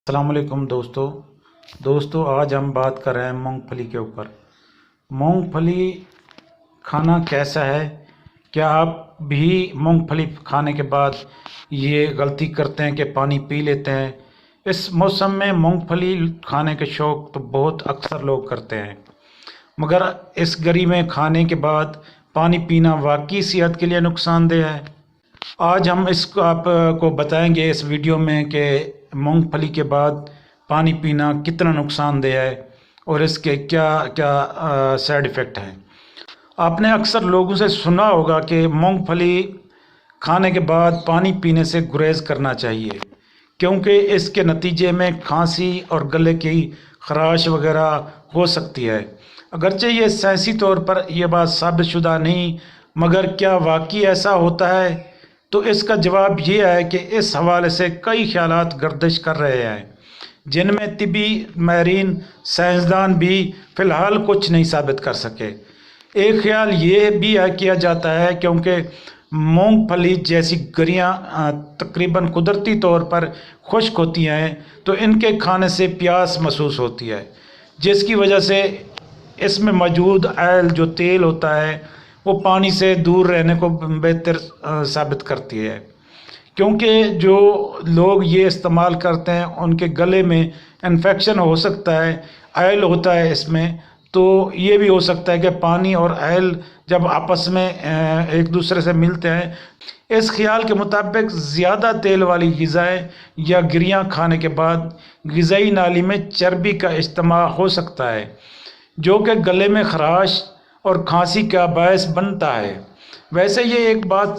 السلام علیکم دوستو آج ہم بات کر رہے ہیں مونگ پھلی کے اوپر۔ مونگ پھلی کھانا کیسا ہے؟ کیا آپ بھی مونگ پھلی کھانے کے بعد یہ غلطی کرتے ہیں کہ پانی پی لیتے ہیں؟ اس موسم میں مونگ پھلی کھانے کے شوق تو بہت اکثر لوگ کرتے ہیں، مگر اس گری میں کھانے کے بعد پانی پینا واقعی صحت کے لیے نقصان دہ ہے۔ آج ہم اس کو آپ کو بتائیں گے اس ویڈیو میں کہ مونگ پھلی کے بعد پانی پینا کتنا نقصان دہ ہے اور اس کے کیا کیا سائیڈ ایفیکٹ ہیں۔ آپ نے اکثر لوگوں سے سنا ہوگا کہ مونگ پھلی کھانے کے بعد پانی پینے سے گریز کرنا چاہیے، کیونکہ اس کے نتیجے میں کھانسی اور گلے کی خراش وغیرہ ہو سکتی ہے۔ اگرچہ یہ سائنسی طور پر یہ بات ثابت شدہ نہیں، مگر کیا واقعی ایسا ہوتا ہے؟ تو اس کا جواب یہ ہے کہ اس حوالے سے کئی خیالات گردش کر رہے ہیں، جن میں طبی ماہرین سائنسدان بھی فی الحال کچھ نہیں ثابت کر سکے۔ ایک خیال یہ بھی کیا جاتا ہے کیونکہ مونگ پھلی جیسی گریاں تقریباً قدرتی طور پر خشک ہوتی ہیں، تو ان کے کھانے سے پیاس محسوس ہوتی ہے، جس کی وجہ سے اس میں موجود آئل جو تیل ہوتا ہے وہ پانی سے دور رہنے کو بہتر ثابت کرتی ہے۔ کیونکہ جو لوگ یہ استعمال کرتے ہیں ان کے گلے میں انفیکشن ہو سکتا ہے، آئل ہوتا ہے اس میں، تو یہ بھی ہو سکتا ہے کہ پانی اور آئل جب آپس میں ایک دوسرے سے ملتے ہیں، اس خیال کے مطابق زیادہ تیل والی غذائیں یا گریاں کھانے کے بعد غذائی نالی میں چربی کا اجتماع ہو سکتا ہے، جو کہ گلے میں خراش اور کھانسی کا باعث بنتا ہے۔ ویسے یہ ایک بات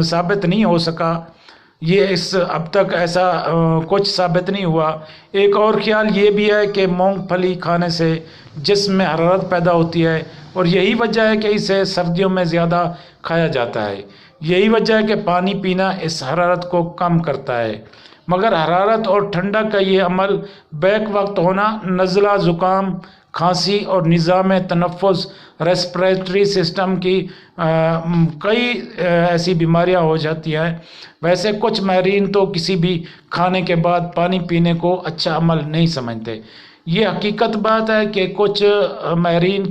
ثابت نہیں ہو سکا، اب تک ایسا کچھ ثابت نہیں ہوا۔ ایک اور خیال یہ بھی ہے کہ مونگ پھلی کھانے سے جسم میں حرارت پیدا ہوتی ہے، اور یہی وجہ ہے کہ اسے سردیوں میں زیادہ کھایا جاتا ہے۔ یہی وجہ ہے کہ پانی پینا اس حرارت کو کم کرتا ہے، مگر حرارت اور ٹھنڈک کا یہ عمل بیک وقت ہونا نزلہ، زکام، کھانسی اور نظام تنفس ریسپریٹری سسٹم کی کئی ایسی بیماریاں ہو جاتی ہیں۔ ویسے کچھ ماہرین تو کسی بھی کھانے کے بعد پانی پینے کو اچھا عمل نہیں سمجھتے۔ یہ حقیقت بات ہے کہ کچھ ماہرین،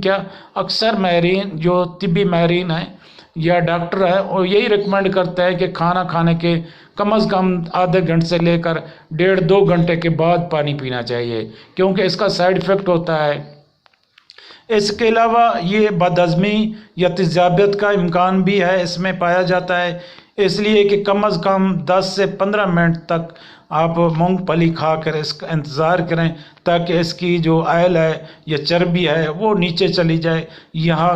اکثر ماہرین جو طبی ماہرین ہیں یا ڈاکٹر ہیں، وہ یہی ریکمینڈ کرتے ہیں کہ کھانا کھانے کے کم از کم آدھے گھنٹے سے لے کر 1.5-2 گھنٹے کے بعد پانی پینا چاہیے، کیونکہ اس کا سائیڈ ایفیکٹ ہوتا ہے۔ اس کے علاوہ یہ بد ہضمی یا تیزابیت کا امکان بھی ہے، اس میں پایا جاتا ہے، اس لیے کہ کم از کم 10 سے 15 منٹ تک آپ مونگ پھلی کھا کر اس کا انتظار کریں تاکہ اس کی جو آئل ہے یا چربی ہے وہ نیچے چلی جائے، یہاں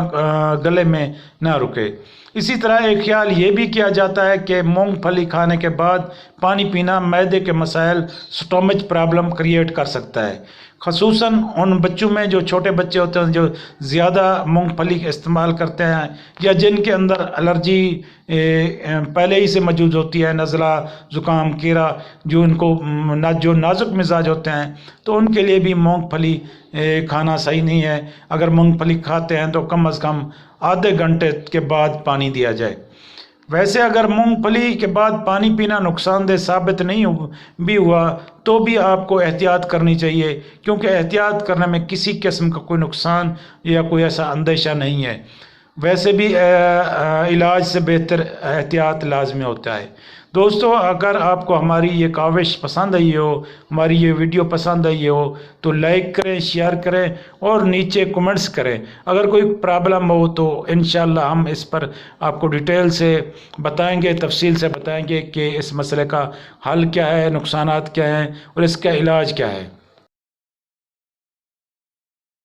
گلے میں نہ رکے۔ اسی طرح ایک خیال یہ بھی کیا جاتا ہے کہ مونگ پھلی کھانے کے بعد پانی پینا معدے کے مسائل، سٹومچ پرابلم کریٹ کر سکتا ہے، خصوصاً ان بچوں میں جو چھوٹے بچے ہوتے ہیں جو زیادہ مونگ پھلی کا استعمال کرتے ہیں، یا جن کے اندر الرجی پہلے ہی سے موجود ہوتی ہے، نزلہ، زکام، کیرا، جو ان کو جو نازک مزاج ہوتے ہیں، تو ان کے لیے بھی مونگ پھلی کھانا صحیح نہیں ہے۔ اگر مونگ پھلی کھاتے ہیں تو کم از کم آدھے گھنٹے کے بعد پانی دیا جائے۔ ویسے اگر مونگ پھلی کے بعد پانی پینا نقصان دہ ثابت نہیں بھی ہوا تو بھی آپ کو احتیاط کرنی چاہیے، کیونکہ احتیاط کرنے میں کسی قسم کا کوئی نقصان یا کوئی ایسا اندیشہ نہیں ہے۔ ویسے بھی علاج سے بہتر احتیاط لازمی ہوتا ہے۔ دوستو، اگر آپ کو ہماری یہ کاوش پسند آئی ہو، ہماری یہ ویڈیو پسند آئی ہو، تو لائک کریں، شیئر کریں اور نیچے کمنٹس کریں۔ اگر کوئی پرابلم ہو تو انشاءاللہ ہم اس پر آپ کو ڈیٹیل سے بتائیں گے، تفصیل سے بتائیں گے کہ اس مسئلے کا حل کیا ہے، نقصانات کیا ہیں اور اس کا علاج کیا ہے۔